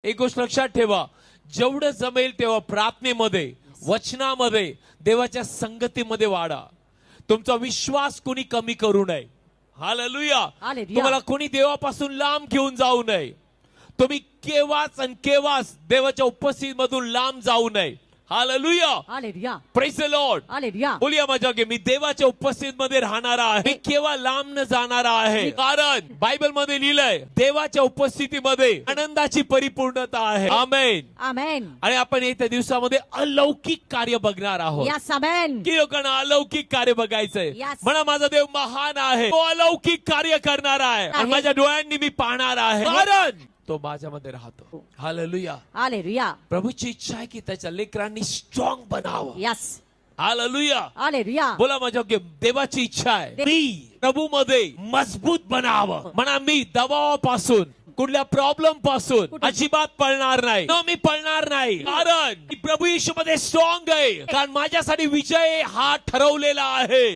एक गोष्ट लक्षात ठेवा, जेवढं जमेल तेव्हा प्रार्थनेमध्ये, वचनामध्ये, देवाच्या संगतीमध्ये वाढा. तुमचा विश्वास कोणी कमी करू नये. हालेलुया. तुम्हाला कोणी देवापासून लांब घेऊन जाऊ नये. तुम्ही केव्हाच आणि केव्हाच देवाच्या उपस्थितीमधून लांब जाऊ नये. Hallelujah. Hallelujah. Praise the Lord. Hallelujah. बोलिया माझ्या की मी देवाच्या उपस्थितीमध्ये राहणारा आहे. मी केव्हा लांब न जाणारा आहे. कारण बायबल मध्ये लिहिलंय देवाच्या उपस्थितीमध्ये आनंदाची परिपूर्णता आहे. आमेन. आमेन. आणि आपण येत्या दिवसामध्ये अलौकिक कार्य बघणार आहोत. Yes amen. की लोकांना अलौकिक कार्य बघायचंय. Yes. म्हणा माझा देव महान आहे, तो अलौकिक कार्य करणार आहे आणि माझ्या डोळ्यांनी मी पाहणार आहे. कारण तो माझ्यामध्ये राहतो. हालेलुया. हालेलुया. प्रभूची इच्छा आहे की त्याच्या लेकरांनी स्ट्रॉंग बनावं. यस. हालेलुया. हालेलुया. बोला माझ्या की देवाची इच्छा आहे मी प्रभूमध्ये मजबूत बनावं. म्हणा मी दबावापासून, कुठल्या प्रॉब्लेम पासून अजिबात पळणार नाही. मी पळणार नाही, कारण प्रभू येशू मध्ये स्ट्रॉंग आहे. कारण माझ्यासाठी विजय हा ठरवलेला आहे.